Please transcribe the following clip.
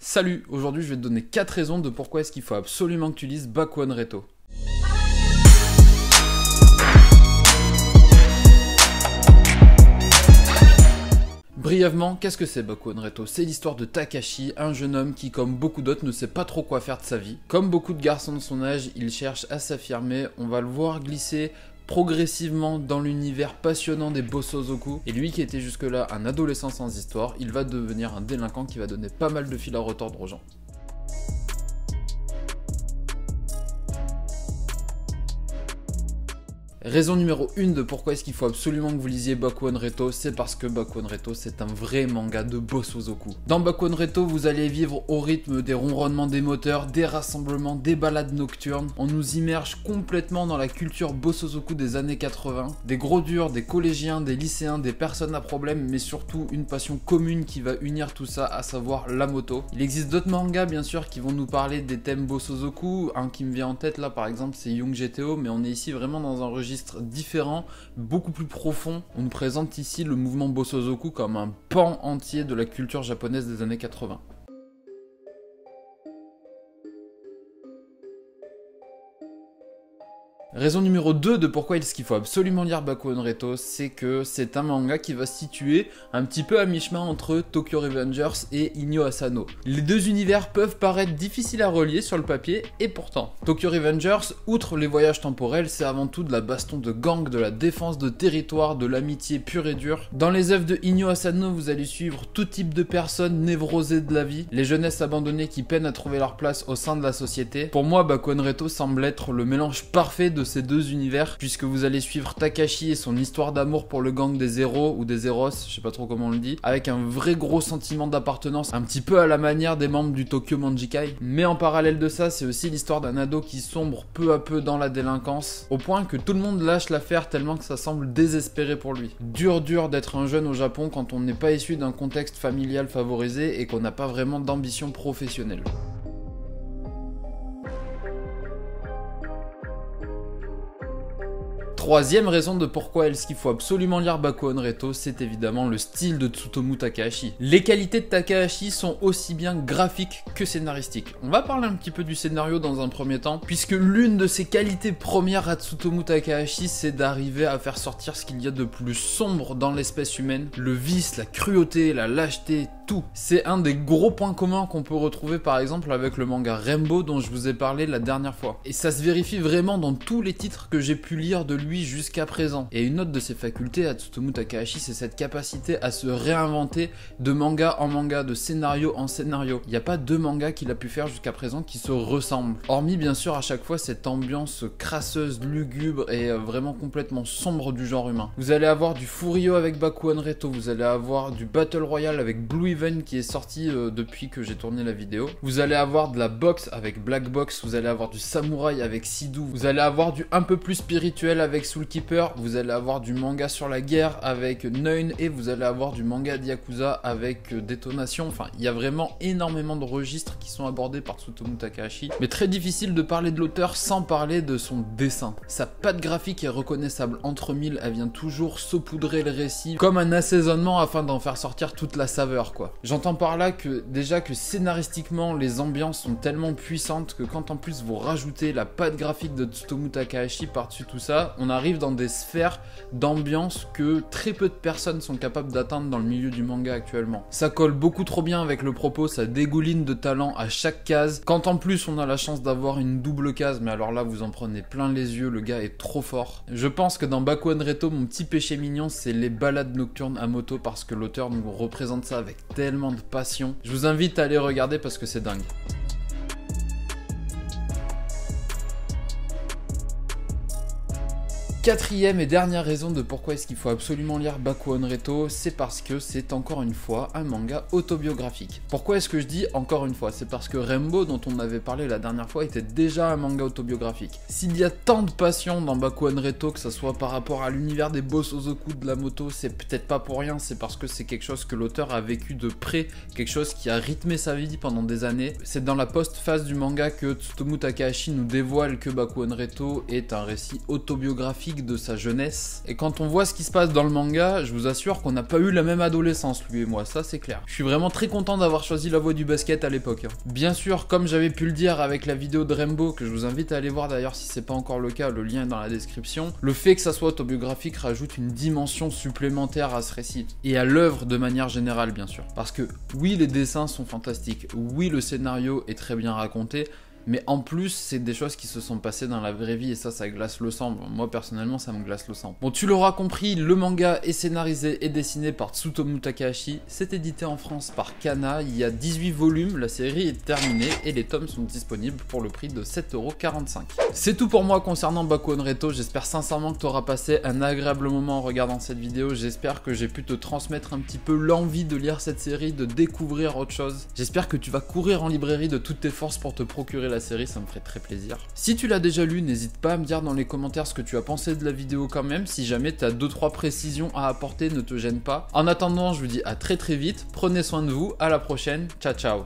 Salut, aujourd'hui je vais te donner 4 raisons de pourquoi est-ce qu'il faut absolument que tu lises Bakuon Reto. Brièvement, qu'est-ce que c'est Bakuon Reto? C'est l'histoire de Takashi, un jeune homme qui, comme beaucoup d'autres, ne sait pas trop quoi faire de sa vie. Comme beaucoup de garçons de son âge, il cherche à s'affirmer, on va le voir glisser progressivement dans l'univers passionnant des Bosozoku. Et lui qui était jusque-là un adolescent sans histoire, il va devenir un délinquant qui va donner pas mal de fil à retordre aux gens. Raison numéro 1 de pourquoi est-ce qu'il faut absolument que vous lisiez Bakuon Reto, c'est parce que Bakuon Reto c'est un vrai manga de Bosozoku. Dans Bakuon Reto, vous allez vivre au rythme des ronronnements des moteurs, des rassemblements, des balades nocturnes. On nous immerge complètement dans la culture Bosozoku des années 80. Des gros durs, des collégiens, des lycéens, des personnes à problème, mais surtout une passion commune qui va unir tout ça, à savoir la moto. Il existe d'autres mangas bien sûr qui vont nous parler des thèmes Bosozoku. Un qui me vient en tête là par exemple c'est Young GTO, mais on est ici vraiment dans un registre différent, beaucoup plus profond. On nous présente ici le mouvement Bosozoku comme un pan entier de la culture japonaise des années 80. Raison numéro 2 de pourquoi est-ce qu'il faut absolument lire Bakuon Reto, c'est que c'est un manga qui va se situer un petit peu à mi-chemin entre Tokyo Revengers et Inyo Asano. Les deux univers peuvent paraître difficiles à relier sur le papier, et pourtant. Tokyo Revengers, outre les voyages temporels, c'est avant tout de la baston de gang, de la défense de territoire, de l'amitié pure et dure. Dans les œuvres de Inyo Asano, vous allez suivre tout type de personnes névrosées de la vie, les jeunesses abandonnées qui peinent à trouver leur place au sein de la société. Pour moi, Bakuon Reto semble être le mélange parfait de ces deux univers, puisque vous allez suivre Takashi et son histoire d'amour pour le gang des Zéros ou des Zéros, je sais pas trop comment on le dit, avec un vrai gros sentiment d'appartenance, un petit peu à la manière des membres du Tokyo Manjikai. Mais en parallèle de ça, c'est aussi l'histoire d'un ado qui sombre peu à peu dans la délinquance, au point que tout le monde lâche l'affaire tellement que ça semble désespéré pour lui. Dur d'être un jeune au Japon quand on n'est pas issu d'un contexte familial favorisé et qu'on n'a pas vraiment d'ambition professionnelle. Troisième raison de pourquoi est-ce qu'il faut absolument lire Bakuon Reto, c'est évidemment le style de Tsutomu Takahashi. Les qualités de Takahashi sont aussi bien graphiques que scénaristiques. On va parler un petit peu du scénario dans un premier temps, puisque l'une de ses qualités premières à Tsutomu Takahashi, c'est d'arriver à faire sortir ce qu'il y a de plus sombre dans l'espèce humaine. Le vice, la cruauté, la lâcheté, tout. C'est un des gros points communs qu'on peut retrouver par exemple avec le manga Rainbow dont je vous ai parlé la dernière fois. Et ça se vérifie vraiment dans tous les titres que j'ai pu lire de lui jusqu'à présent. Et une autre de ses facultés à Tsutomu Takahashi, c'est cette capacité à se réinventer de manga en manga, de scénario en scénario. Il n'y a pas deux mangas qu'il a pu faire jusqu'à présent qui se ressemblent. Hormis bien sûr à chaque fois cette ambiance crasseuse, lugubre et vraiment complètement sombre du genre humain. Vous allez avoir du Furio avec Bakuon Reto, vous allez avoir du Battle Royale avec Blue Even qui est sorti depuis que j'ai tourné la vidéo. Vous allez avoir de la boxe avec Black Box, vous allez avoir du samouraï avec Sidou, vous allez avoir du un peu plus spirituel avec Soul Keeper, vous allez avoir du manga sur la guerre avec Neun et vous allez avoir du manga de Yakuza avec Détonation. Enfin, il y a vraiment énormément de registres qui sont abordés par Tsutomu Takahashi, mais très difficile de parler de l'auteur sans parler de son dessin. Sa patte graphique est reconnaissable entre mille, elle vient toujours saupoudrer le récit comme un assaisonnement afin d'en faire sortir toute la saveur quoi. J'entends par là que déjà que scénaristiquement les ambiances sont tellement puissantes que quand en plus vous rajoutez la patte graphique de Tsutomu Takahashi par-dessus tout ça, on arrive dans des sphères d'ambiance que très peu de personnes sont capables d'atteindre dans le milieu du manga actuellement. Ça colle beaucoup trop bien avec le propos, ça dégouline de talent à chaque case. Quand en plus on a la chance d'avoir une double case, mais alors là vous en prenez plein les yeux, le gars est trop fort. Je pense que dans Bakuon Reto, mon petit péché mignon, c'est les balades nocturnes à moto parce que l'auteur nous représente ça avec tellement de passion. Je vous invite à aller regarder parce que c'est dingue. Quatrième et dernière raison de pourquoi est-ce qu'il faut absolument lire Bakuon Reto, c'est parce que c'est encore une fois un manga autobiographique. Pourquoi est-ce que je dis encore une fois? C'est parce que Rainbow, dont on avait parlé la dernière fois, était déjà un manga autobiographique. S'il y a tant de passion dans Bakuon Reto, que ce soit par rapport à l'univers des Bosozoku de la moto, c'est peut-être pas pour rien, c'est parce que c'est quelque chose que l'auteur a vécu de près, quelque chose qui a rythmé sa vie pendant des années. C'est dans la post-phase du manga que Tsutomu Takahashi nous dévoile que Bakuon Reto est un récit autobiographique pic de sa jeunesse. Et quand on voit ce qui se passe dans le manga, je vous assure qu'on n'a pas eu la même adolescence, lui et moi, ça c'est clair. Je suis vraiment très content d'avoir choisi la voie du basket à l'époque. Bien sûr, comme j'avais pu le dire avec la vidéo de Rainbow, que je vous invite à aller voir d'ailleurs si c'est pas encore le cas, le lien est dans la description, le fait que ça soit autobiographique rajoute une dimension supplémentaire à ce récit. Et à l'œuvre de manière générale, bien sûr. Parce que oui, les dessins sont fantastiques, oui, le scénario est très bien raconté, mais en plus, c'est des choses qui se sont passées dans la vraie vie et ça glace le sang. Moi, personnellement, ça me glace le sang. Bon, tu l'auras compris, le manga est scénarisé et dessiné par Tsutomu Takahashi. C'est édité en France par Kana. Il y a 18 volumes, la série est terminée et les tomes sont disponibles pour le prix de 7,45 €. C'est tout pour moi concernant Bakuon Reto. J'espère sincèrement que tu auras passé un agréable moment en regardant cette vidéo. J'espère que j'ai pu te transmettre un petit peu l'envie de lire cette série, de découvrir autre chose. J'espère que tu vas courir en librairie de toutes tes forces pour te procurer la série, ça me ferait très plaisir. Si tu l'as déjà lu, n'hésite pas à me dire dans les commentaires ce que tu as pensé de la vidéo quand même. Si jamais tu as 2-3 précisions à apporter, ne te gêne pas. En attendant, je vous dis à très vite, prenez soin de vous, à la prochaine, ciao ciao.